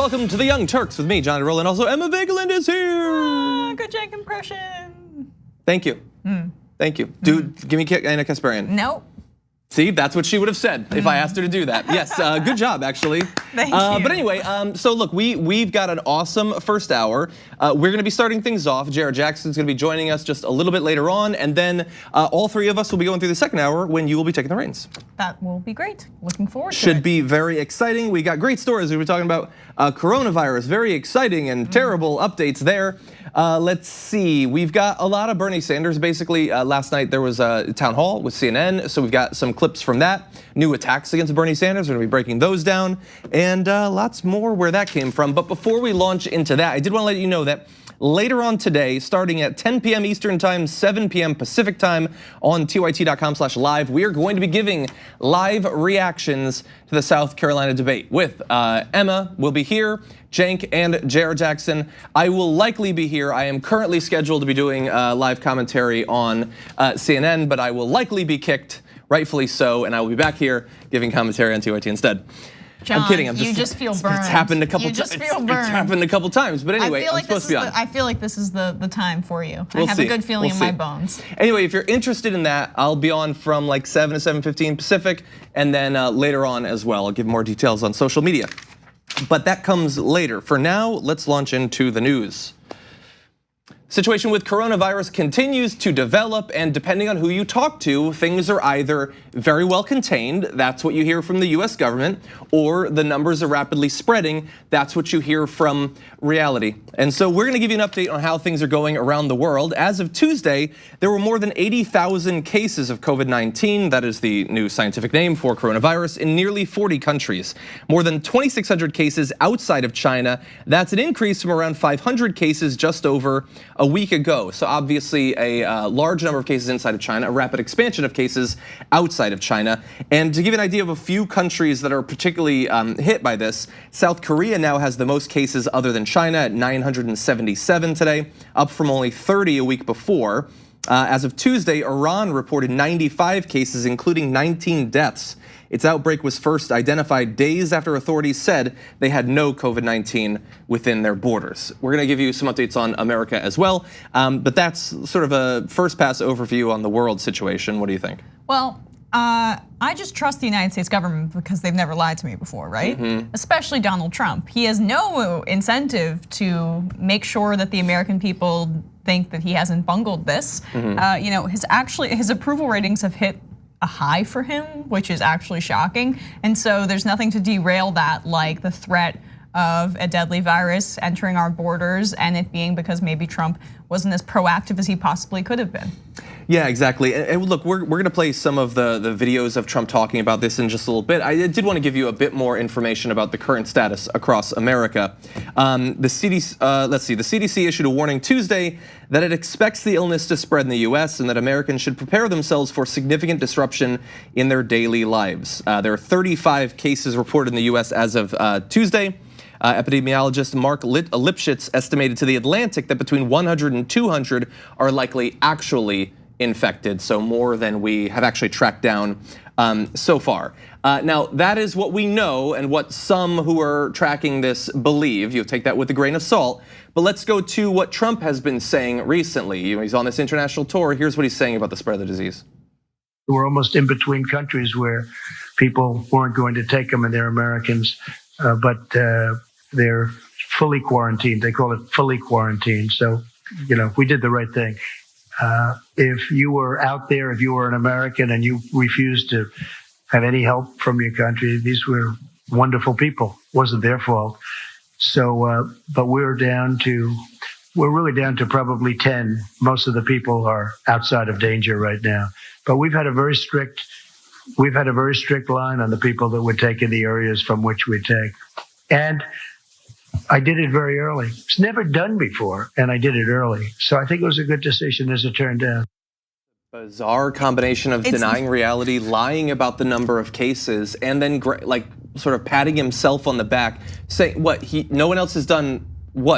welcome to the Young Turks with me, Iadarola, and also Emma Vigeland is here. Good Jank impression. Thank you. Thank you. Dude, give me Anna Kasparian. Nope. See, that's what she would have said if I asked her to do that. Yes, good job, actually. Thank you. But anyway, so look, we've got an awesome first hour. We're gonna be starting things off. Jared Jackson's gonna be joining us just a little bit later on, and then all three of us will be going through the second hour when you will be taking the reins. That will be great. Looking forward to it. Should be very exciting. We got great stories. We were talking about coronavirus, very exciting and terrible updates there. Let's see, we've got a lot of Bernie Sanders. Basically, last night there was a town hall with CNN, so we've got some clips from that. New attacks against Bernie Sanders, we're gonna be breaking those down, and lots more where that came from. But before we launch into that, I did wanna let you know that later on today, starting at 10 p.m. Eastern time, 7 p.m. Pacific time on tyt.com/live, we are going to be giving live reactions to the South Carolina debate with Emma will be here, Jank and Jared Jackson. I will likely be here. I am currently scheduled to be doing live commentary on CNN, but I will likely be kicked, rightfully so, and I will be back here giving commentary on TYT instead. John, I'm kidding. you just feel burned. It's happened a couple times. You just feel burned. It's happened a couple times, but anyway, I'm supposed to be on. I feel like this is the time for you. We'll I have see. a good feeling in my bones. Anyway, if you're interested in that, I'll be on from like 7 to 7:15 Pacific, and then later on as well. I'll give more details on social media. But that comes later. For now, let's launch into the news. Situation with coronavirus continues to develop, and depending on who you talk to, things are either very well contained, that's what you hear from the US government, or the numbers are rapidly spreading, that's what you hear from reality. And so we're gonna give you an update on how things are going around the world. As of Tuesday, there were more than 80,000 cases of COVID-19, that is the new scientific name for coronavirus, in nearly 40 countries. More than 2,600 cases outside of China, that's an increase from around 500 cases just over a week ago. So obviously a large number of cases inside of China, a rapid expansion of cases outside of China. And to give you an idea of a few countries that are particularly hit by this, South Korea now has the most cases other than China at 977 today, up from only 30 a week before. As of Tuesday, Iran reported 95 cases, including 19 deaths. Its outbreak was first identified days after authorities said they had no COVID-19 within their borders. We're gonna give you some updates on America as well, but that's sort of a first pass overview on the world situation. What do you think? Well, I just trust the United States government because they've never lied to me before, right? Especially Donald Trump. He has no incentive to make sure that the American people think that he hasn't bungled this. His approval ratings have hit a high for him, which is actually shocking. And so there's nothing to derail that, like the threat of a deadly virus entering our borders, and it being because maybe Trump wasn't as proactive as he possibly could have been. Yeah, exactly. And look, we're gonna play some of the videos of Trump talking about this in just a little bit. I did want to give you a bit more information about the current status across America. The CDC issued a warning Tuesday that it expects the illness to spread in the US and that Americans should prepare themselves for significant disruption in their daily lives. There are 35 cases reported in the US as of Tuesday. Epidemiologist Mark Lipschitz estimated to The Atlantic that between 100 and 200 are likely actually infected, so more than we have actually tracked down so far. Now, that is what we know and what some who are tracking this believe. You'll take that with a grain of salt. But let's go to what Trump has been saying recently. He's on this international tour. Here's what he's saying about the spread of the disease. We're almost in between countries where people weren't going to take them and they're Americans, but they're fully quarantined. They call it fully quarantined. So, we did the right thing. If you were out there, if you were an American and you refused to have any help from your country, these were wonderful people. It wasn't their fault. So, but we're really down to probably 10. Most of the people are outside of danger right now. But we've had a very strict line on the people that would take in the areas from which we take. And I did it very early. It's never done before, and I did it early. So I think it was a good decision as it turned out. Bizarre combination of denying reality, lying about the number of cases, and then like sort of patting himself on the back, saying no one else has done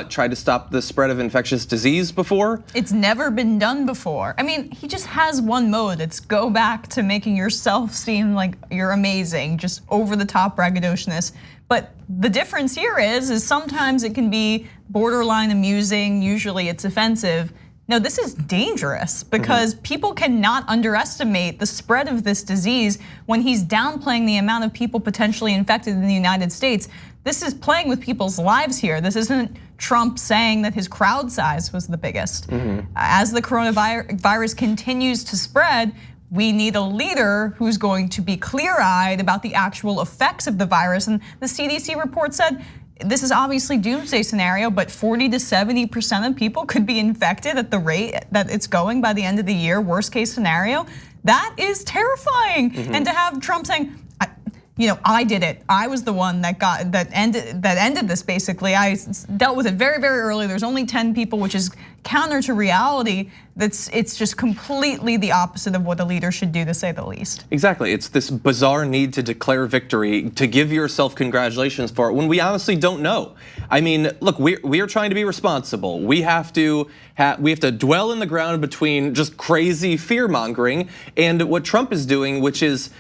tried to stop the spread of infectious disease before? It's never been done before. I mean, he just has one mode. It's go back to making yourself seem like you're amazing, just over the top braggadociousness. But the difference here is sometimes it can be borderline amusing, usually it's offensive. No, this is dangerous because people cannot underestimate the spread of this disease when he's downplaying the amount of people potentially infected in the United States. This is playing with people's lives here. This isn't Trump saying that his crowd size was the biggest. As the coronavirus continues to spread, we need a leader who's going to be clear-eyed about the actual effects of the virus. And the CDC report said, this is obviously doomsday scenario, but 40 to 70% of people could be infected at the rate that it's going by the end of the year, worst case scenario. That is terrifying. And to have Trump saying, I did it. I was the one that ended this basically. I dealt with it very, very early. There's only 10 people, which is counter to reality. It's just completely the opposite of what a leader should do, to say the least. Exactly, it's this bizarre need to declare victory, to give yourself congratulations for it when we honestly don't know. I mean, look, we are trying to be responsible. We have to dwell in the ground between just crazy fear mongering and what Trump is doing, which is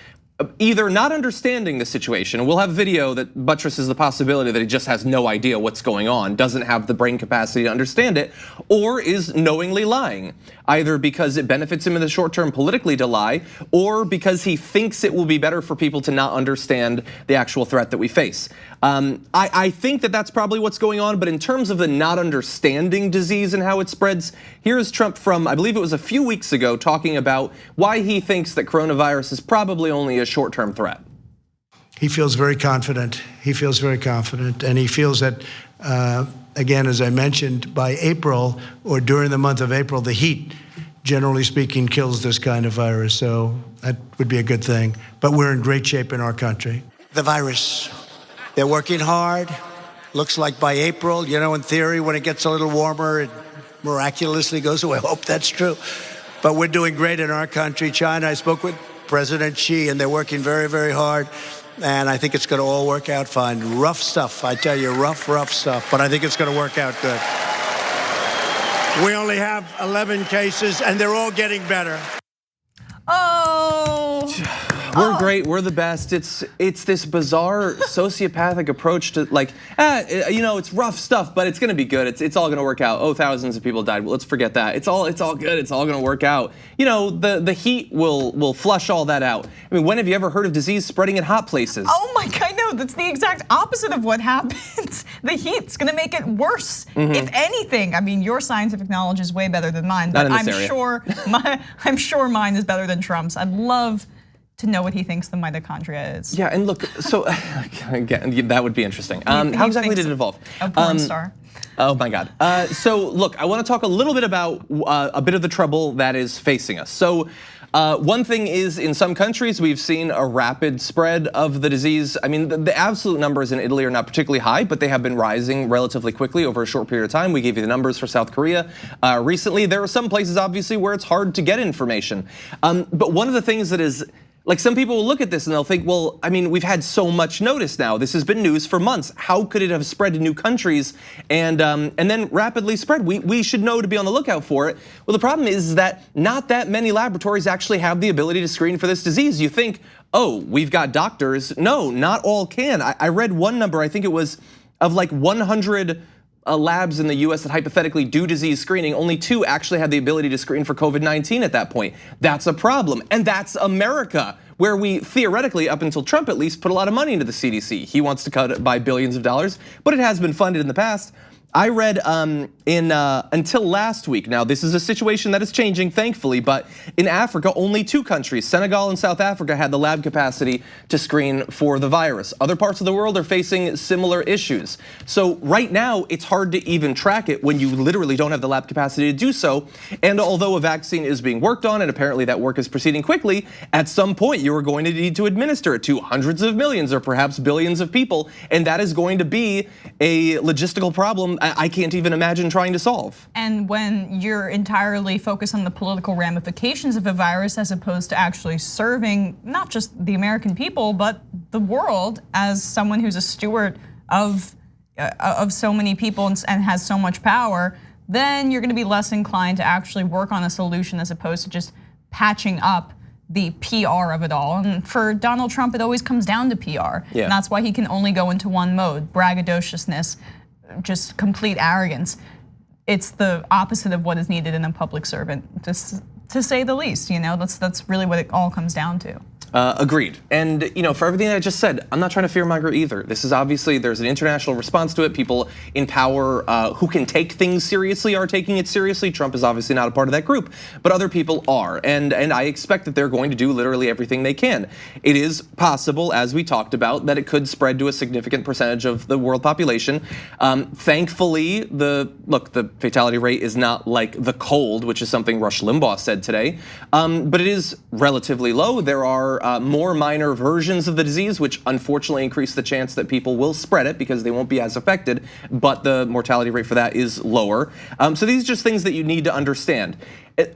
either not understanding the situation. We'll have video that buttresses the possibility that he just has no idea what's going on, doesn't have the brain capacity to understand it, or is knowingly lying, either because it benefits him in the short term politically to lie, or because he thinks it will be better for people to not understand the actual threat that we face. I think that that's probably what's going on, but in terms of the not understanding disease and how it spreads, here's Trump from, I believe it was a few weeks ago, talking about why he thinks that coronavirus is probably only a short-term threat. He feels very confident. He feels very confident, and he feels that, again, as I mentioned, by April or during the month of April, the heat, generally speaking, kills this kind of virus. So that would be a good thing. But we're in great shape in our country. The virus, they're working hard. Looks like by April, in theory, when it gets a little warmer, it miraculously goes away. I hope that's true. But we're doing great in our country. China, I spoke with President Xi, and they're working very, very hard. And I think it's going to all work out fine. Rough stuff, I tell you, rough stuff. But I think it's going to work out good. We only have 11 cases, and they're all getting better. We're great, we're the best. It's this bizarre sociopathic approach to it's rough stuff, but it's gonna be good. It's all gonna work out. Oh, thousands of people died. Well, let's forget that. It's all good. It's all gonna work out. The heat will flush all that out. I mean, when have you ever heard of disease spreading in hot places? Oh my God, no, that's the exact opposite of what happens. The heat's gonna make it worse. If anything, I mean, your scientific knowledge is way better than mine, but I'm sure mine is better than Trump's. I'd love to know what he thinks the mitochondria is. Yeah, and look, so again, that would be interesting. How exactly did it evolve? A porn star. Oh my God. So look, I want to talk a little bit about a bit of the trouble that is facing us. So one thing is, in some countries, we've seen a rapid spread of the disease. I mean, the absolute numbers in Italy are not particularly high, but they have been rising relatively quickly over a short period of time. We gave you the numbers for South Korea recently. There are some places, obviously, where it's hard to get information. But one of the things that is, like, some people will look at this and they'll think, well, I mean, we've had so much notice now. This has been news for months. How could it have spread to new countries and then rapidly spread? We should know to be on the lookout for it. Well, the problem is that not that many laboratories actually have the ability to screen for this disease. You think, oh, we've got doctors. No, not all can. I read one number, I think it was of like 100 labs in the US that hypothetically do disease screening, only 2 actually have the ability to screen for COVID-19 at that point. That's a problem, and that's America, where we theoretically, up until Trump at least, put a lot of money into the CDC. He wants to cut it by billions of dollars, but it has been funded in the past. I read until last week, now this is a situation that is changing thankfully, but in Africa only 2 countries, Senegal and South Africa, had the lab capacity to screen for the virus. Other parts of the world are facing similar issues. So right now it's hard to even track it when you literally don't have the lab capacity to do so. And although a vaccine is being worked on and apparently that work is proceeding quickly, at some point you are going to need to administer it to hundreds of millions or perhaps billions of people, and that is going to be a logistical problem I can't even imagine trying to solve. And when you're entirely focused on the political ramifications of a virus as opposed to actually serving not just the American people, but the world as someone who's a steward of of so many people and has so much power, then you're going to be less inclined to actually work on a solution as opposed to just patching up the PR of it all. And for Donald Trump, it always comes down to PR. Yeah. And that's why he can only go into one mode: braggadociousness, just complete arrogance. It's the opposite of what is needed in a public servant, just to say the least. That's really what it all comes down to. Agreed. And for everything I just said, I'm not trying to fearmonger either. This is obviously, there's an international response to it. People in power who can take things seriously are taking it seriously. Trump is obviously not a part of that group, but other people are. And I expect that they're going to do literally everything they can. It is possible, as we talked about, that it could spread to a significant percentage of the world population. Thankfully, the fatality rate is not like the cold, which is something Rush Limbaugh said today, but it is relatively low. There are more minor versions of the disease, which unfortunately increase the chance that people will spread it because they won't be as affected, but the mortality rate for that is lower. So these are just things that you need to understand.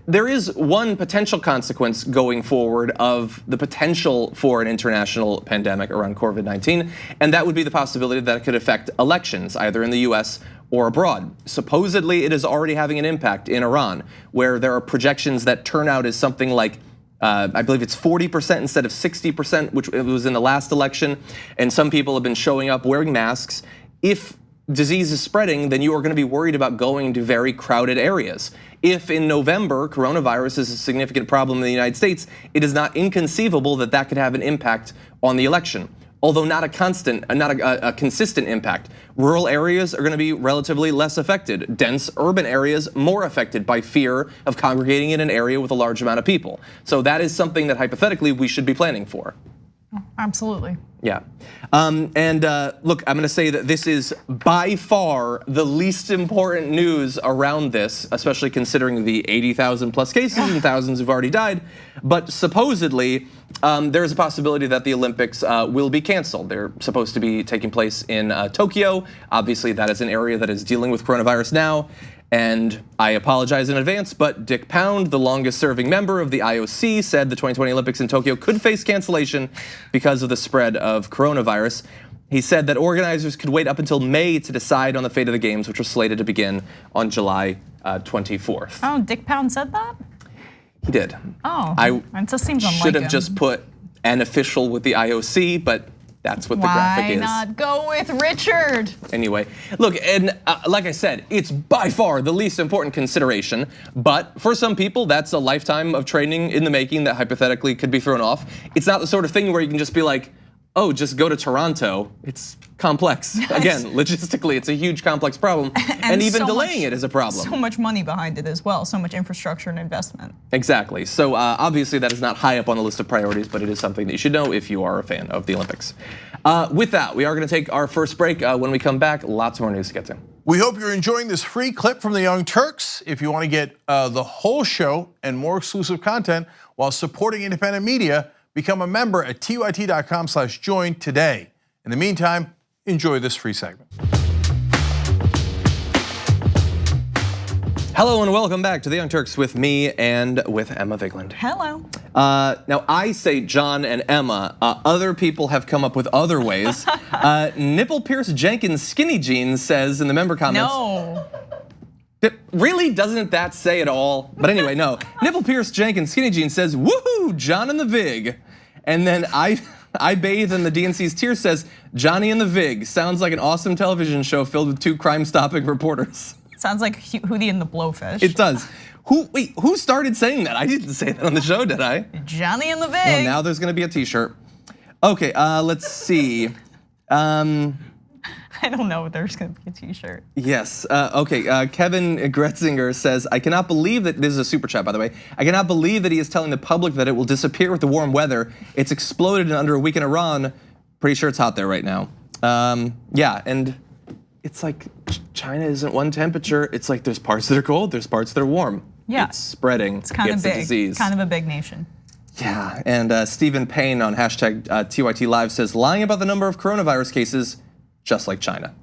There is one potential consequence going forward of the potential for an international pandemic around COVID-19, and that would be the possibility that it could affect elections, either in the US or abroad. Supposedly, it is already having an impact in Iran, where there are projections that turnout is something like I believe it's 40% instead of 60%, which it was in the last election. And some people have been showing up wearing masks. If disease is spreading, then you are going to be worried about going to very crowded areas. If in November, coronavirus is a significant problem in the United States, it is not inconceivable that that could have an impact on the election. Although not a consistent impact. Rural areas are going to be relatively less affected. Dense urban areas more affected by fear of congregating in an area with a large amount of people. So that is something that hypothetically we should be planning for. Absolutely. Yeah, look, I'm going to say that this is by far the least important news around this, especially considering the 80,000 plus cases and thousands who've already died. But supposedly, there is a possibility that the Olympics will be canceled. They're supposed to be taking place in Tokyo. Obviously, that is an area that is dealing with coronavirus now. And I apologize in advance, but Dick Pound, the longest serving member of the IOC, said the 2020 Olympics in Tokyo could face cancellation because of the spread of coronavirus. He said that organizers could wait up until May to decide on the fate of the games, which are slated to begin on July 24th. Oh, Dick Pound said that? He did. Oh, it just seems unlike should have him. just put an official with the IOC, but that's what the graphic is. Why not go with Richard? Anyway, look, and like I said, it's by far the least important consideration, but for some people, that's a lifetime of training in the making that hypothetically could be thrown off. It's not the sort of thing where you can just be like, oh, just go to Toronto. It's complex. Again, logistically, it's a huge complex problem, and even delaying it is a problem. So much money behind it as well, so much infrastructure and investment. Exactly, so obviously that is not high up on the list of priorities, but it is something that you should know if you are a fan of the Olympics. With that, we are gonna take our first break. When we come back, lots more news to get to. We hope you're enjoying this free clip from the Young Turks. If you wanna get the whole show and more exclusive content while supporting independent media, become a member at tyt.com/join today. In the meantime, enjoy this free segment. Hello and welcome back to the Young Turks with me and with Emma Vigeland. Hello. Now I say John and Emma. Other people have come up with other ways. Nipple Pierce Jenkins Skinny Jeans says in the member comments. No. Really, doesn't that say it all? But anyway, no. Nipple Pierce Jenkins Skinny Jeans says, woohoo, John and the Vig. And then I Bathe in the DNC's Tears says, Johnny and the Vig. Sounds like an awesome television show filled with two crime-stopping reporters. Sounds like Hootie and the Blowfish. It does. Who started saying that? I didn't say that on the show, did I? Johnny and the Vig. Well, now there's gonna be a t-shirt. Okay, let's see. I don't know if there's gonna be a t-shirt. Yes, okay, Kevin Gretzinger says, I cannot believe that, this is a super chat by the way, I cannot believe that he is telling the public that it will disappear with the warm weather. It's exploded in under a week in Iran. Pretty sure it's hot there right now. Yeah, and it's like China isn't one temperature. It's like there's parts that are cold, there's parts that are warm. Yeah. It's spreading, it's kind of big, disease. Kind of a big nation. Yeah, and Stephen Payne on hashtag TYT Live says, lying about the number of coronavirus cases, just like China.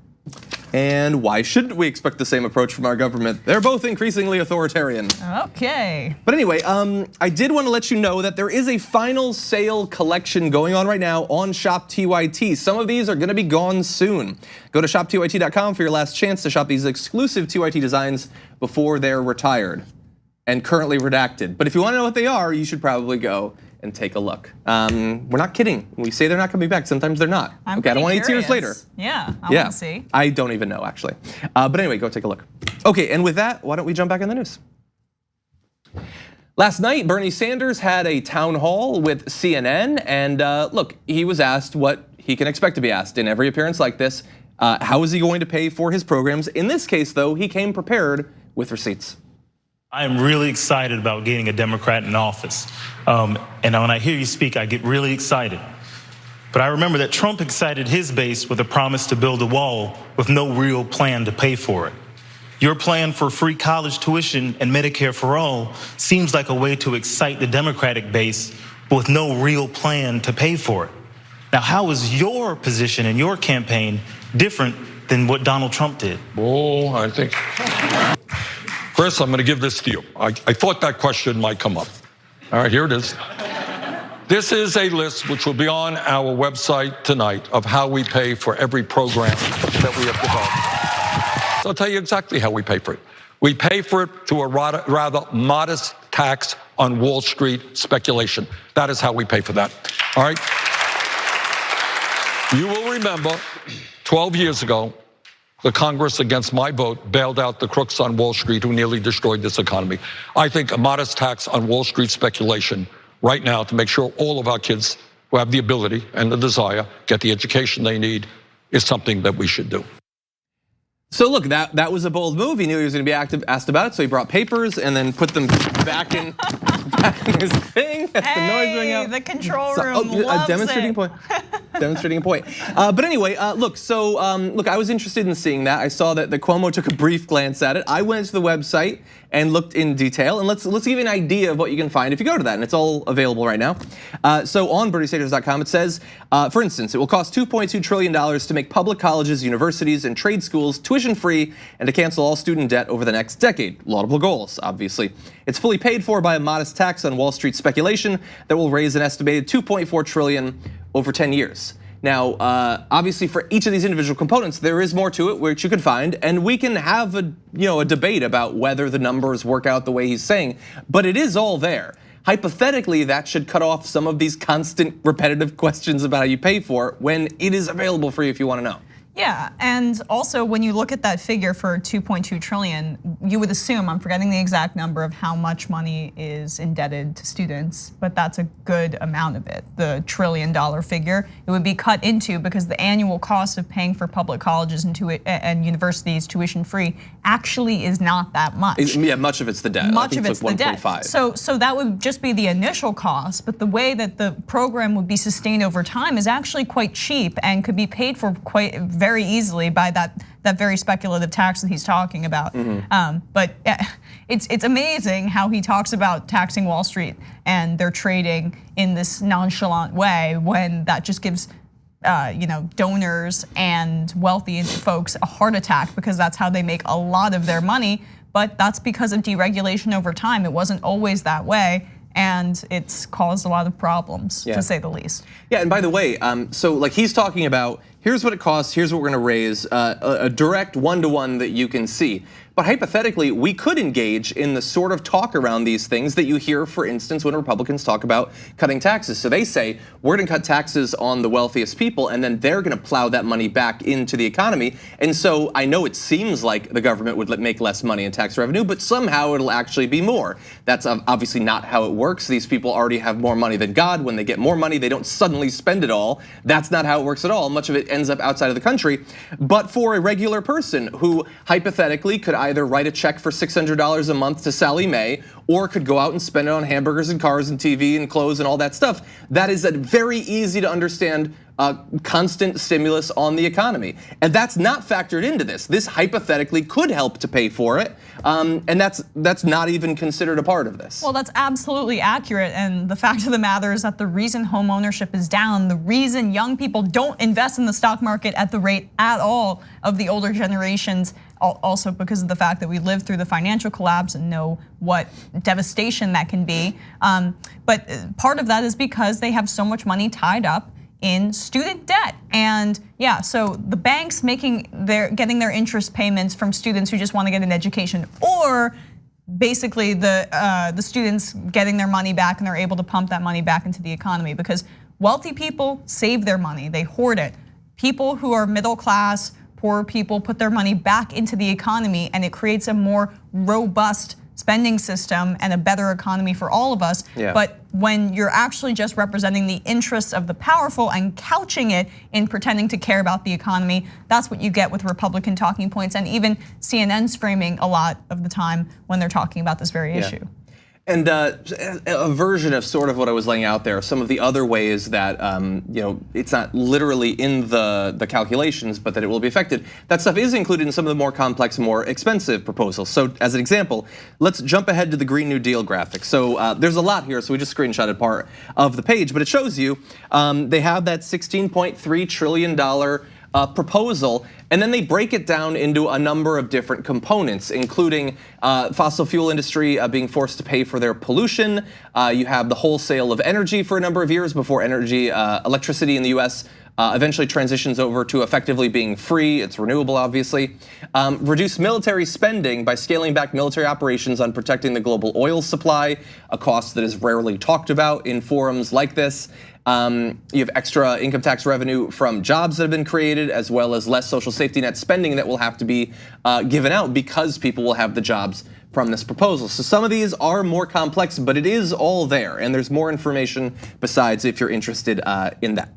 And why shouldn't we expect the same approach from our government? They're both increasingly authoritarian. Okay. But anyway, I did want to let you know that there is a final sale collection going on right now on Shop TYT. Some of these are going to be gone soon. Go to shoptyt.com for your last chance to shop these exclusive TYT designs before they're retired and currently redacted. But if you want to know what they are, you should probably go and take a look. We're not kidding. We say they're not coming back. Sometimes they're not. Okay, I don't want 8 years later. Yeah, I want to see. I don't even know, actually. But anyway, go take a look. Okay, and with that, why don't we jump back in the news? Last night, Bernie Sanders had a town hall with CNN, and look, he was asked what he can expect to be asked in every appearance like this. How is he going to pay for his programs? In this case, though, he came prepared with receipts. I am really excited about getting a Democrat in office. And when I hear you speak, I get really excited. But I remember that Trump excited his base with a promise to build a wall with no real plan to pay for it. Your plan for free college tuition and Medicare for all seems like a way to excite the Democratic base, but with no real plan to pay for it. Now, how is your position in your campaign different than what Donald Trump did? Oh, I think. Chris, I'm going to give this to you. I thought that question might come up. All right, here it is. This is a list which will be on our website tonight of how we pay for every program that we have developed. So I'll tell you exactly how we pay for it. We pay for it through a rather modest tax on Wall Street speculation. That is how we pay for that. All right? You will remember 12 years ago, the Congress, against my vote, bailed out the crooks on Wall Street who nearly destroyed this economy. I think a modest tax on Wall Street speculation right now to make sure all of our kids who have the ability and the desire get the education they need is something that we should do. So look, that was a bold move. He knew he was going to be asked about it, so he brought papers and then put them back in his thing. That's the noise ring out. The control room loves demonstrating it. point. Demonstrating a point. But anyway, look. So look, I was interested in seeing that. I saw that the Cuomo took a brief glance at it. I went to the website and looked in detail. And let's give you an idea of what you can find if you go to that. And it's all available right now. So on BernieSanders.com, it says, for instance, it will cost $2.2 trillion to make public colleges, universities, and trade schools tuition-free and to cancel all student debt over the next decade. Laudable goals, obviously. It's fully paid for by a modest tax on Wall Street speculation that will raise an estimated $2.4 trillion over 10 years. Now, obviously, for each of these individual components, there is more to it which you could find, and we can have a debate about whether the numbers work out the way he's saying, but it is all there. Hypothetically, that should cut off some of these constant repetitive questions about how you pay for it when it is available for you if you want to know. Yeah, and also when you look at that figure for 2.2 trillion, you would assume, I'm forgetting the exact number of how much money is indebted to students, but that's a good amount of it. The $1 trillion figure, it would be cut into because the annual cost of paying for public colleges and universities tuition free actually is not that much. Yeah, much of it's the debt. Much of it's the debt. So that would just be the initial cost, but the way that the program would be sustained over time is actually quite cheap and could be paid for very easily by that very speculative tax that he's talking about. But it's amazing how he talks about taxing Wall Street and their trading in this nonchalant way when that just gives donors and wealthy folks a heart attack because that's how they make a lot of their money. But that's because of deregulation over time. It wasn't always that way. And it's caused a lot of problems, to say the least. Yeah, and by the way, so like he's talking about, here's what it costs, here's what we're gonna raise, a direct one-to-one that you can see. But hypothetically, we could engage in the sort of talk around these things that you hear, for instance, when Republicans talk about cutting taxes. So they say, we're gonna cut taxes on the wealthiest people, and then they're gonna plow that money back into the economy. And so I know it seems like the government would make less money in tax revenue, but somehow it'll actually be more. That's obviously not how it works. These people already have more money than God. When they get more money, they don't suddenly spend it all. That's not how it works at all. Much of it ends up outside of the country. But for a regular person who hypothetically could either write a check for $600 a month to Sally Mae, or could go out and spend it on hamburgers and cars and TV and clothes and all that stuff, that is a very easy to understand constant stimulus on the economy. And that's not factored into this. This hypothetically could help to pay for it, and that's not even considered a part of this. Well, that's absolutely accurate, and the fact of the matter is that the reason home ownership is down, the reason young people don't invest in the stock market at the rate at all of the older generations, also because of the fact that we lived through the financial collapse and know what devastation that can be. But part of that is because they have so much money tied up in student debt. And yeah, so the banks getting their interest payments from students who just want to get an education, or basically the students getting their money back and they're able to pump that money back into the economy, because wealthy people save their money, they hoard it. People who are middle class, poor people put their money back into the economy, and it creates a more robust spending system and a better economy for all of us. Yeah. But when you're actually just representing the interests of the powerful and couching it in pretending to care about the economy, that's what you get with Republican talking points, and even CNN's framing a lot of the time when they're talking about this very issue. And a version of sort of what I was laying out there, some of the other ways that it's not literally in the calculations, but that it will be affected. That stuff is included in some of the more complex, more expensive proposals. So as an example, let's jump ahead to the Green New Deal graphic. So there's a lot here, so we just screenshotted part of the page, but it shows you they have that $16.3 trillion proposal, and then they break it down into a number of different components, including fossil fuel industry being forced to pay for their pollution. You have the wholesale of energy for a number of years before electricity in the US eventually transitions over to effectively being free. It's renewable, obviously. Reduce military spending by scaling back military operations on protecting the global oil supply, a cost that is rarely talked about in forums like this. You have extra income tax revenue from jobs that have been created, as well as less social safety net spending that will have to be given out because people will have the jobs from this proposal. So some of these are more complex, but it is all there, and there's more information besides if you're interested in that.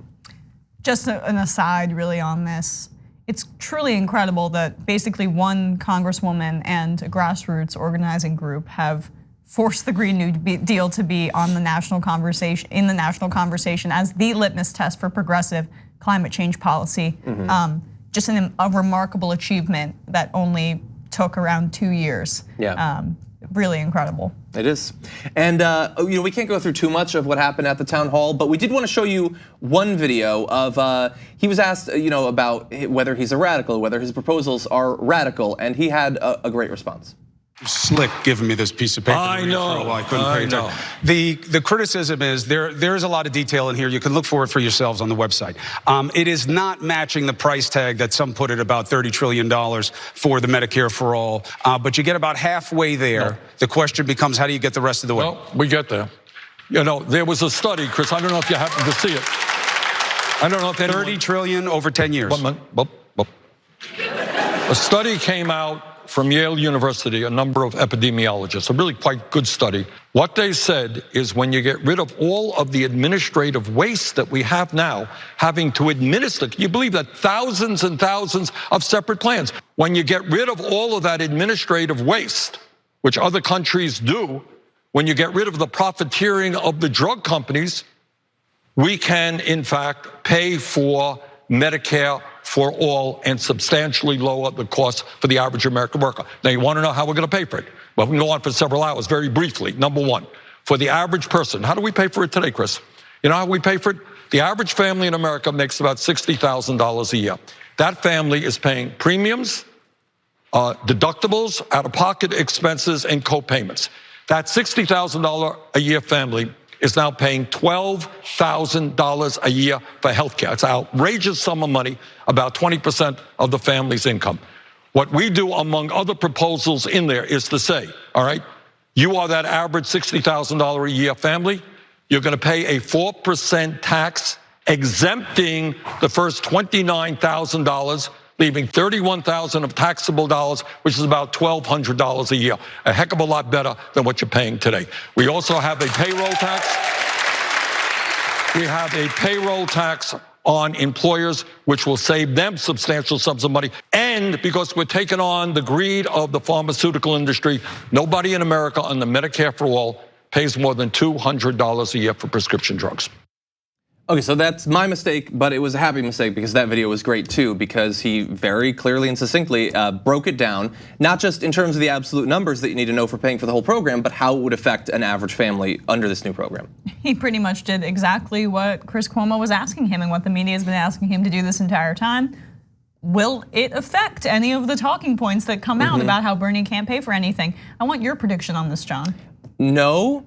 Just an aside really on this, it's truly incredible that basically one congresswoman and a grassroots organizing group have forced the Green New Deal to be on the national conversation, as the litmus test for progressive climate change policy. Just a remarkable achievement that only took around 2 years. Yeah. Really incredible. It is. And we can't go through too much of what happened at the town hall, but we did want to show you one video of, he was asked about whether he's a radical, whether his proposals are radical, and he had a great response. Slick giving me this piece of paper. I know. I couldn't pay attention. The criticism is there's a lot of detail in here. You can look for it for yourselves on the website. It is not matching the price tag that some put at about $30 trillion for the Medicare for all. But you get about halfway there. No. The question becomes, how do you get the rest of the way? Well, we get there. There was a study, Chris. I don't know if you happen to see it. I don't know if anyone, 30 trillion over 10 years. A study came out from Yale University, a number of epidemiologists, a really quite good study. What they said is when you get rid of all of the administrative waste that we have now, having to administer, can you believe that? Thousands and thousands of separate plans. When you get rid of all of that administrative waste, which other countries do, when you get rid of the profiteering of the drug companies, we can, in fact, pay for Medicare for all and substantially lower the cost for the average American worker. Now, you want to know how we're going to pay for it? Well, we can go on for several hours very briefly. Number one, for the average person, how do we pay for it today, Chris? You know how we pay for it? The average family in America makes about $60,000 a year. That family is paying premiums, deductibles, out-of-pocket expenses, and co-payments. That $60,000 a year family is now paying $12,000 a year for health care. It's an outrageous sum of money, about 20% of the family's income. What we do, among other proposals in there, is to say, all right, you are that average $60,000 a year family, you're gonna pay a 4% tax, exempting the first $29,000, leaving $31,000 of taxable dollars, which is about $1,200 a year. A heck of a lot better than what you're paying today. We also have a payroll tax. We have a payroll tax on employers, which will save them substantial sums of money. And because we're taking on the greed of the pharmaceutical industry, nobody in America on the Medicare for all pays more than $200 a year for prescription drugs. Okay, so that's my mistake, but it was a happy mistake because that video was great too, because he very clearly and succinctly broke it down, not just in terms of the absolute numbers that you need to know for paying for the whole program, but how it would affect an average family under this new program. He pretty much did exactly what Chris Cuomo was asking him and what the media has been asking him to do this entire time. Will it affect any of the talking points that come out about how Bernie can't pay for anything? I want your prediction on this, John. No.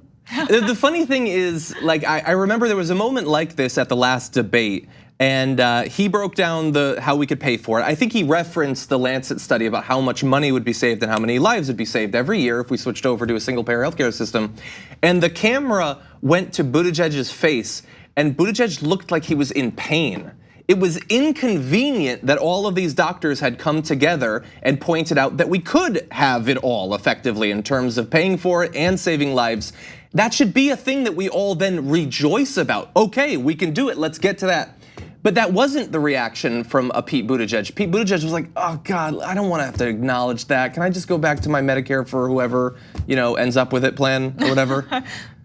The funny thing is, like, I remember there was a moment like this at the last debate, and he broke down how we could pay for it. I think he referenced the Lancet study about how much money would be saved and how many lives would be saved every year if we switched over to a single-payer healthcare system. And the camera went to Buttigieg's face, and Buttigieg looked like he was in pain. It was inconvenient that all of these doctors had come together and pointed out that we could have it all effectively in terms of paying for it and saving lives. That should be a thing that we all then rejoice about. Okay, we can do it, let's get to that. But that wasn't the reaction from a Pete Buttigieg. Pete Buttigieg was like, oh God, I don't want to have to acknowledge that. Can I just go back to my Medicare for whoever ends up with it plan or whatever?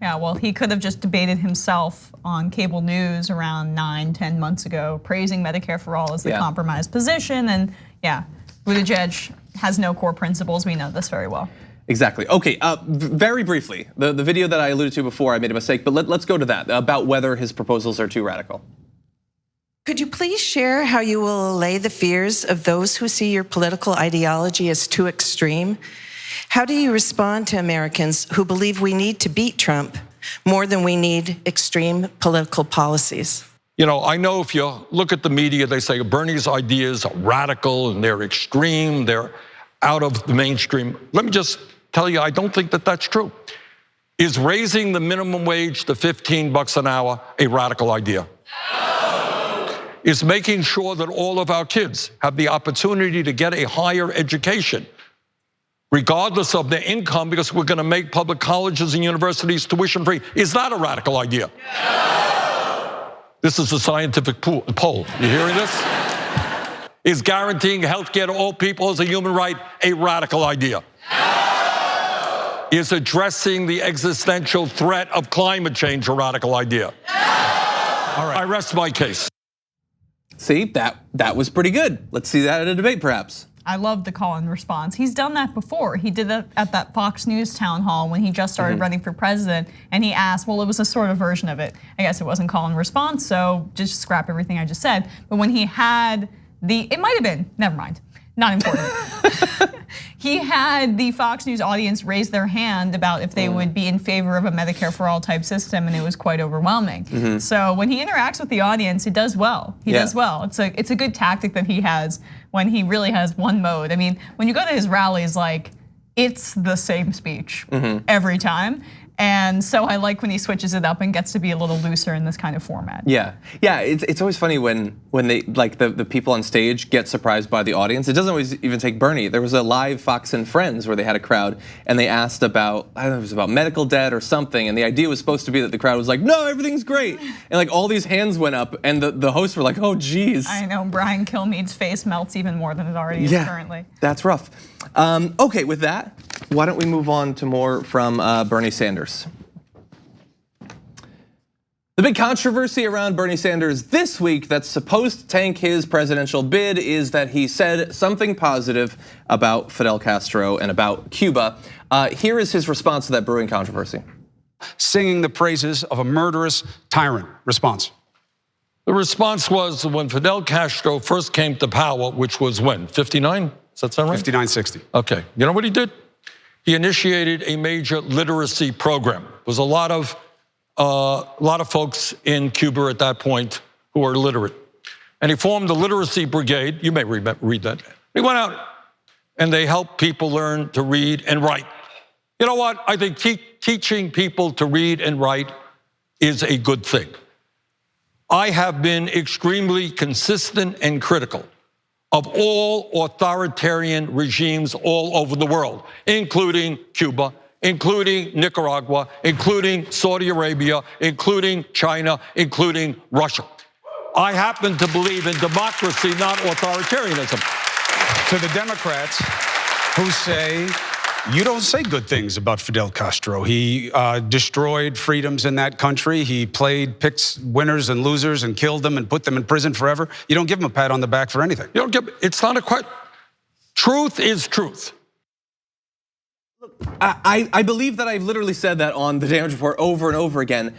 Yeah, well, he could have just debated himself on cable news around 9-10 months ago, praising Medicare for all as the compromised position. And yeah, Buttigieg has no core principles. We know this very well. Exactly. Okay, very briefly, the video that I alluded to before, I made a mistake, but let's go to that, about whether his proposals are too radical. Could you please share how you will allay the fears of those who see your political ideology as too extreme? How do you respond to Americans who believe we need to beat Trump more than we need extreme political policies? You know, I know if you look at the media, they say Bernie's ideas are radical and they're extreme, they're out of the mainstream. Let me just tell you, I don't think that that's true. Is raising the minimum wage to $15 an hour a radical idea? No. Is making sure that all of our kids have the opportunity to get a higher education, regardless of their income, because we're going to make public colleges and universities tuition free, is that a radical idea? No. This is a scientific poll. You hearing this? Is guaranteeing health care to all people as a human right a radical idea? No. Is addressing the existential threat of climate change a radical idea? No. All right. I rest my case. See, that was pretty good. Let's see that at a debate, perhaps. I love the call and response. He's done that before. He did that at that Fox News town hall when he just started running for president, and he asked, well, it was a sort of version of it. I guess it wasn't call and response, so just scrap everything I just said. But when he had it might have been, never mind, not important. He had the Fox News audience raise their hand about if they would be in favor of a Medicare for all type system, and it was quite overwhelming. So when he interacts with the audience, it does well. He does well. It's a good tactic that he has when he really has one mode. I mean, when you go to his rallies, like, it's the same speech every time. And so I like when he switches it up and gets to be a little looser in this kind of format. Yeah, it's always funny when they, like, the people on stage get surprised by the audience. It doesn't always even take Bernie. There was a live Fox and Friends where they had a crowd and they asked about, I don't know, it was about medical debt or something, and the idea was supposed to be that the crowd was like, no, everything's great. And like all these hands went up and the hosts were like, oh geez. I know, Brian Kilmeade's face melts even more than it already is currently. That's rough. Okay, with that, why don't we move on to more from Bernie Sanders? The big controversy around Bernie Sanders this week that's supposed to tank his presidential bid is that he said something positive about Fidel Castro and about Cuba. Here is his response to that brewing controversy. Singing the praises of a murderous tyrant. Response. The response was when Fidel Castro first came to power, which was when, 59? Does that sound right? 59-60. Okay, you know what he did? He initiated a major literacy program. There was a lot of folks in Cuba at that point who were illiterate. And he formed the literacy brigade. You may read that. He went out and they helped people learn to read and write. You know what? I think teaching people to read and write is a good thing. I have been extremely consistent and critical of all authoritarian regimes all over the world, including Cuba, including Nicaragua, including Saudi Arabia, including China, including Russia. I happen to believe in democracy, not authoritarianism. To the Democrats who say You don't say good things about Fidel Castro. He destroyed freedoms in that country. He picked winners and losers and killed them and put them in prison forever. You don't give him a pat on the back for anything. You don't give, it's not a question. Truth is truth. I believe that I've literally said that on the Damage Report over and over again.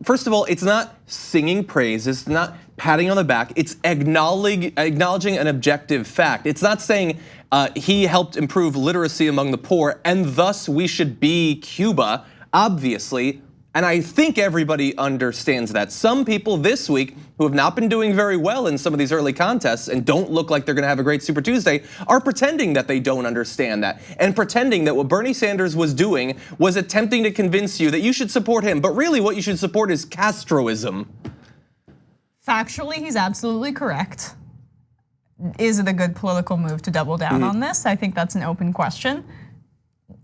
First of all, it's not singing praise, it's not patting on the back, it's acknowledging an objective fact. It's not saying he helped improve literacy among the poor and thus we should be Cuba, obviously. And I think everybody understands that. Some people this week who have not been doing very well in some of these early contests and don't look like they're gonna have a great Super Tuesday are pretending that they don't understand that and pretending that what Bernie Sanders was doing was attempting to convince you that you should support him, but really what you should support is Castroism. Factually, he's absolutely correct. Is it a good political move to double down on this? I think that's an open question.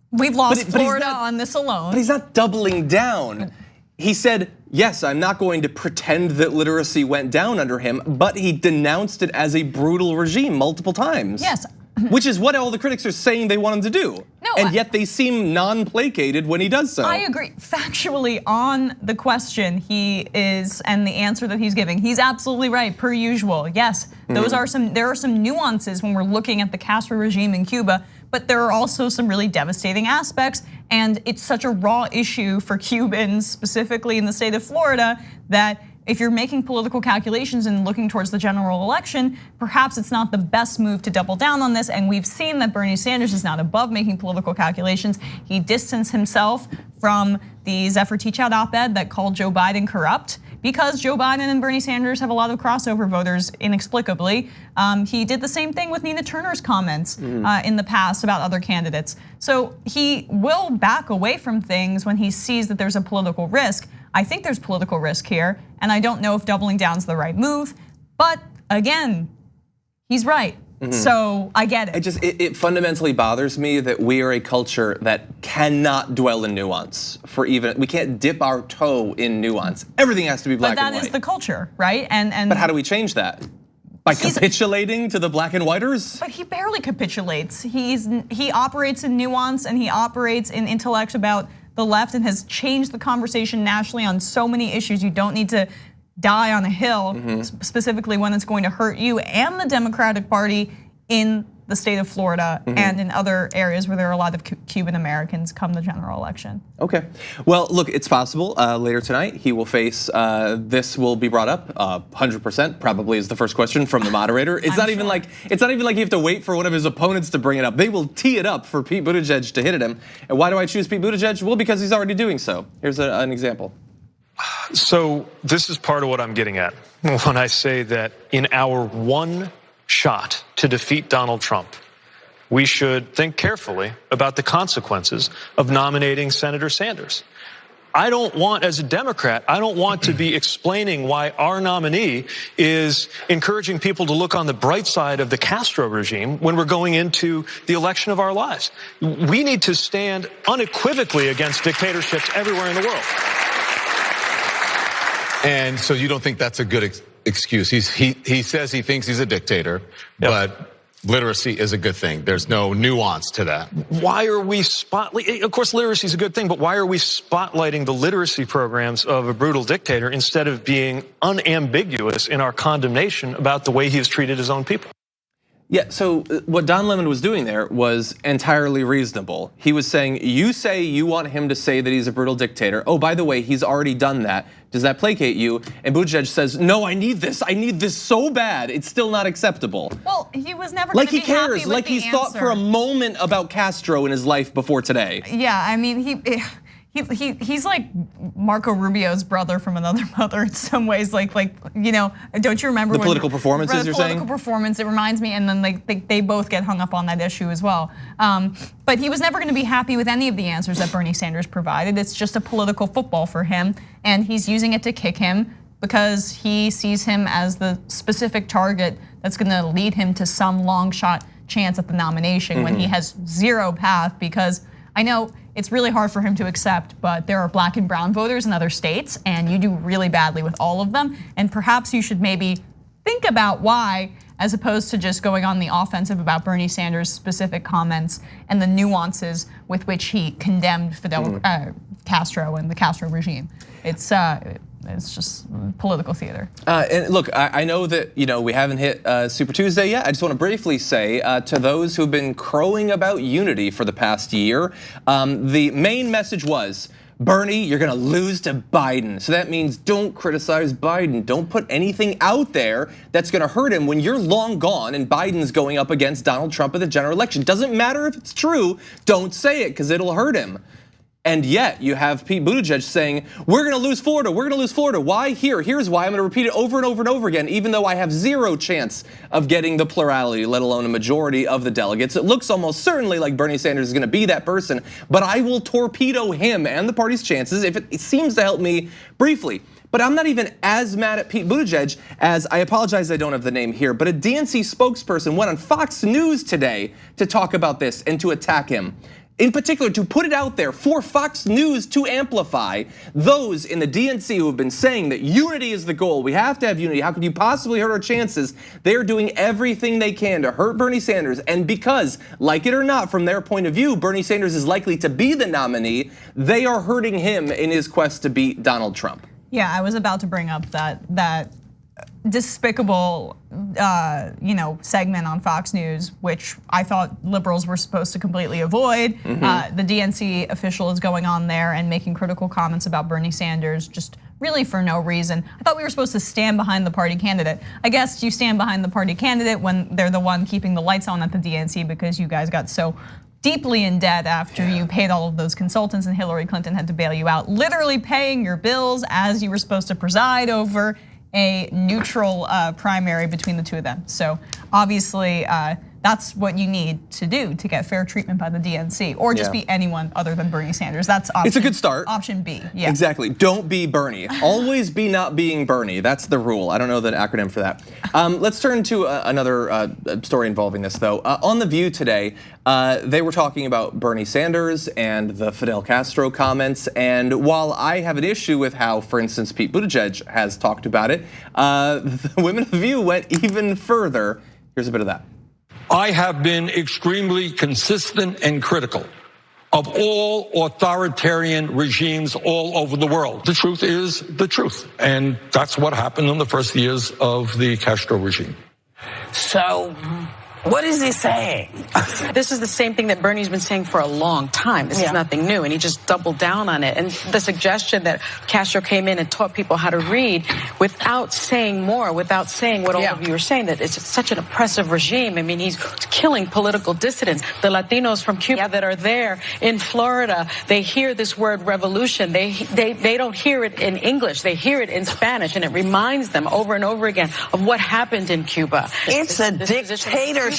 We've lost Florida on this alone. But he's not doubling down. He said, yes, I'm not going to pretend that literacy went down under him, but he denounced it as a brutal regime multiple times. Yes. Which is what all the critics are saying they want him to do. No, and yet they seem non-placated when he does so. I agree. Factually, on the question he is, and the answer that he's giving, he's absolutely right, per usual. Yes, there are some nuances when we're looking at the Castro regime in Cuba, but there are also some really devastating aspects, and it's such a raw issue for Cubans, specifically in the state of Florida, that if you're making political calculations and looking towards the general election, perhaps it's not the best move to double down on this. And we've seen that Bernie Sanders is not above making political calculations. He distanced himself from the Zephyr Teachout op-ed that called Joe Biden corrupt, because Joe Biden and Bernie Sanders have a lot of crossover voters inexplicably. He did the same thing with Nina Turner's comments in the past about other candidates. So he will back away from things when he sees that there's a political risk. I think there's political risk here, and I don't know if doubling down's the right move, but again, he's right. So I get it. It fundamentally bothers me that we are a culture that cannot dwell in nuance we can't dip our toe in nuance. Everything has to be black and white. But that is the culture, right? But how do we change that? By capitulating to the black and whiters? But he barely capitulates. He operates in nuance and he operates in intellect about the left and has changed the conversation nationally on so many issues. You don't need to die on a hill, specifically when it's going to hurt you and the Democratic Party in the state of Florida and in other areas where there are a lot of Cuban Americans come the general election. Okay, well, look, it's possible later tonight he will face, this will be brought up 100%, probably is the first question from the moderator. It's not even like you have to wait for one of his opponents to bring it up. They will tee it up for Pete Buttigieg to hit at him. And why do I choose Pete Buttigieg? Well, because he's already doing so. Here's an example. So this is part of what I'm getting at when I say that in our one shot to defeat Donald Trump, we should think carefully about the consequences of nominating Senator Sanders. I don't want, as a Democrat, I don't want to be explaining why our nominee is encouraging people to look on the bright side of the Castro regime when we're going into the election of our lives. We need to stand unequivocally against dictatorships everywhere in the world. And so you don't think that's a good excuse? He says he thinks he's a dictator, but literacy is a good thing. There's no nuance to that. Why are we of course, literacy is a good thing, but why are we spotlighting the literacy programs of a brutal dictator instead of being unambiguous in our condemnation about the way he has treated his own people? Yeah, so what Don Lemon was doing there was entirely reasonable. He was saying, you say you want him to say that he's a brutal dictator. Oh, by the way, he's already done that. Does that placate you? And Buttigieg says, no, I need this so bad. It's still not acceptable. Well, he was never gonna be happy with the answer. Like he cares, like he's thought for a moment about Castro in his life before today. Yeah, I mean, he's like Marco Rubio's brother from another mother in some ways. Like you know, don't you remember the political performances you're saying? The political performance, it reminds me, and then they both get hung up on that issue as well. But he was never going to be happy with any of the answers that Bernie Sanders provided. It's just a political football for him, and he's using it to kick him because he sees him as the specific target that's going to lead him to some long shot chance at the nomination when he has zero path. Because I know it's really hard for him to accept, but there are black and brown voters in other states, and you do really badly with all of them. And perhaps you should maybe think about why as opposed to just going on the offensive about Bernie Sanders' specific comments and the nuances with which he condemned Fidel Castro and the Castro regime. It's just political theater. And look, I know that we haven't hit Super Tuesday yet. I just want to briefly say to those who've been crowing about unity for the past year, the main message was, Bernie, you're gonna lose to Biden. So that means don't criticize Biden. Don't put anything out there that's gonna hurt him when you're long gone and Biden's going up against Donald Trump in the general election. Doesn't matter if it's true, don't say it because it'll hurt him. And yet you have Pete Buttigieg saying, we're gonna lose Florida, we're gonna lose Florida. Why? Here's why. I'm gonna repeat it over and over and over again, even though I have zero chance of getting the plurality, let alone a majority of the delegates. It looks almost certainly like Bernie Sanders is gonna be that person, but I will torpedo him and the party's chances if it seems to help me briefly. But I'm not even as mad at Pete Buttigieg as, I apologize I don't have the name here, but a DNC spokesperson went on Fox News today to talk about this and to attack him. In particular, to put it out there for Fox News to amplify those in the DNC who have been saying that unity is the goal. We have to have unity. How could you possibly hurt our chances? They're doing everything they can to hurt Bernie Sanders. And because, like it or not, from their point of view, Bernie Sanders is likely to be the nominee, they are hurting him in his quest to beat Donald Trump. Yeah, I was about to bring up that despicable segment on Fox News, which I thought liberals were supposed to completely avoid. The DNC official is going on there and making critical comments about Bernie Sanders just really for no reason. I thought we were supposed to stand behind the party candidate. I guess you stand behind the party candidate when they're the one keeping the lights on at the DNC because you guys got so deeply in debt after you paid all of those consultants and Hillary Clinton had to bail you out, literally paying your bills as you were supposed to preside over a neutral primary between the two of them. So obviously that's what you need to do to get fair treatment by the DNC, or just be anyone other than Bernie Sanders. That's option, it's a good start. Option B, yeah. Exactly, don't be Bernie. Always be not being Bernie, that's the rule. I don't know the acronym for that. Let's turn to another story involving this though. On The View today, they were talking about Bernie Sanders and the Fidel Castro comments. And while I have an issue with how, for instance, Pete Buttigieg has talked about it, the women of The View went even further. Here's a bit of that. I have been extremely consistent and critical of all authoritarian regimes all over the world. The truth is the truth. And that's what happened in the first years of the Castro regime. So, what is he saying? This is the same thing that Bernie's been saying for a long time. This is nothing new, and he just doubled down on it. And the suggestion that Castro came in and taught people how to read without saying more, without saying what all of you are saying, that it's such an oppressive regime. I mean, he's killing political dissidents. The Latinos from Cuba that are there in Florida, they hear this word revolution. They don't hear it in English. They hear it in Spanish, and it reminds them over and over again of what happened in Cuba. It's a dictatorship.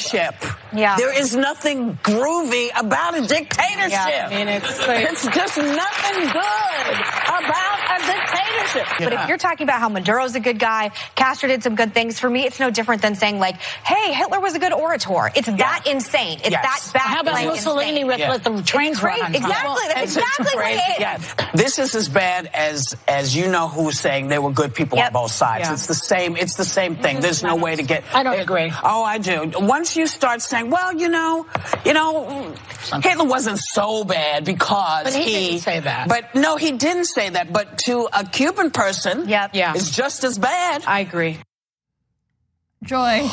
Yeah. There is nothing groovy about a dictatorship. Yeah, I mean, it's just nothing good about a dictatorship. But if you're talking about how Maduro's a good guy, Castro did some good things, for me, it's no different than saying like, hey, Hitler was a good orator. It's that insane. It's that bad. How about Mussolini with the trains run on Exactly. That's exactly what it is. This is as bad as you know who's saying there were good people on both sides. Yeah. It's the same thing. There's no way to get. I don't agree. Oh, I do. Once you start saying, well, you know, Hitler wasn't so bad because but he didn't say that. But no, he didn't say that. But to a Cuban person, it's just as bad. I agree. Joy,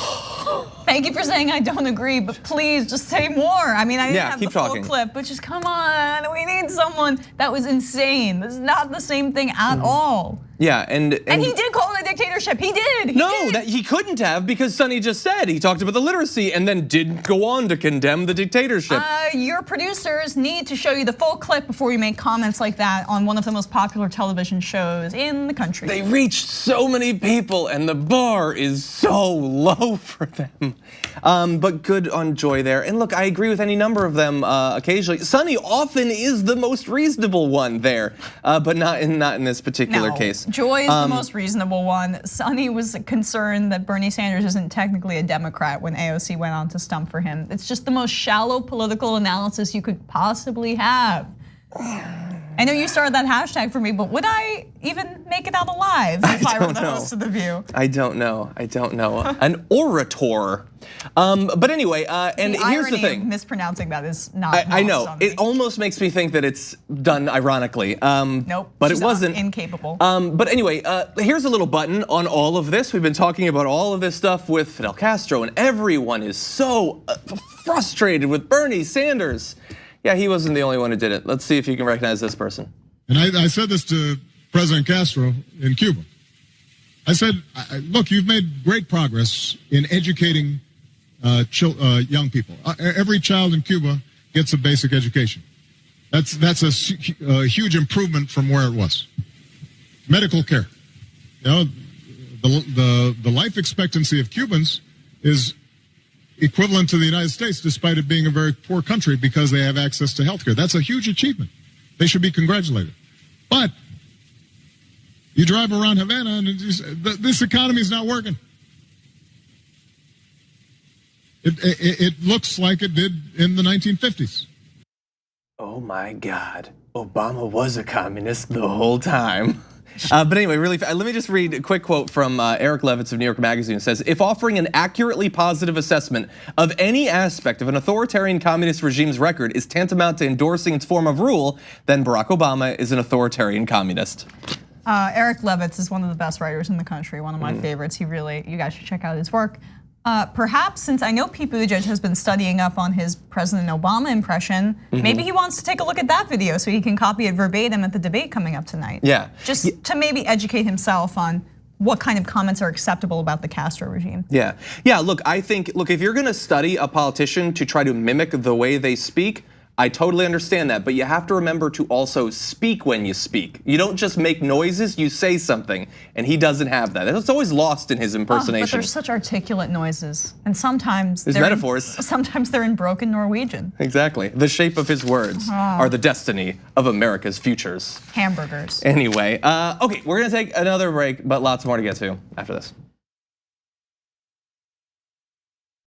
thank you for saying I don't agree, but please just say more. I mean, I didn't have the full clip, but just come on. We need someone. That was insane. This is not the same thing at all. Yeah, and he did call it a dictatorship. He did. That he couldn't have, because Sonny just said he talked about the literacy and then didn't go on to condemn the dictatorship. Your producers need to show you the full clip before you make comments like that on one of the most popular television shows in the country. They reached so many people and the bar is so low for them. But good on Joy there. And look, I agree with any number of them occasionally. Sonny often is the most reasonable one there, but not in this particular case. Joy is the most reasonable one. Sonny was concerned that Bernie Sanders isn't technically a Democrat when AOC went on to stump for him. It's just the most shallow political analysis you could possibly have. I know you started that hashtag for me, but would I even make it out alive if I were the host of The View. I don't know. An orator. But anyway, and here's the thing. Mispronouncing that is not. I know. It almost makes me think that it's done ironically. Nope. But it wasn't. Incapable. But anyway, here's a little button on all of this. We've been talking about all of this stuff with Fidel Castro, and everyone is so frustrated with Bernie Sanders. Yeah, he wasn't the only one who did it. Let's see if you can recognize this person. And I said this to President Castro in Cuba. I said, look, you've made great progress in educating young people. Every child in Cuba gets a basic education. That's a huge improvement from where it was. Medical care. You know, the life expectancy of Cubans is equivalent to the United States, despite it being a very poor country, because they have access to health care. That's a huge achievement. They should be congratulated. But you drive around Havana and this economy is not working. It looks like it did in the 1950s. Oh my God, Obama was a communist the whole time. But anyway, really, let me just read a quick quote from Eric Levitz of New York Magazine. It says, if offering an accurately positive assessment of any aspect of an authoritarian communist regime's record is tantamount to endorsing its form of rule, then Barack Obama is an authoritarian communist. Eric Levitz is one of the best writers in the country, one of my favorites. You guys should check out his work. Perhaps, since I know Pete Buttigieg has been studying up on his President Obama impression, maybe he wants to take a look at that video so he can copy it verbatim at the debate coming up tonight. Yeah. Just to maybe educate himself on what kind of comments are acceptable about the Castro regime. Yeah, look, I think, if you're gonna study a politician to try to mimic the way they speak, I totally understand that, but you have to remember to also speak when you speak. You don't just make noises, you say something, and he doesn't have that. It's always lost in his impersonation. But they're such articulate noises, and sometimes there's metaphors. Sometimes they're in broken Norwegian. Exactly. The shape of his words are the destiny of America's futures. Hamburgers. Anyway, okay, we're gonna take another break, but lots more to get to after this.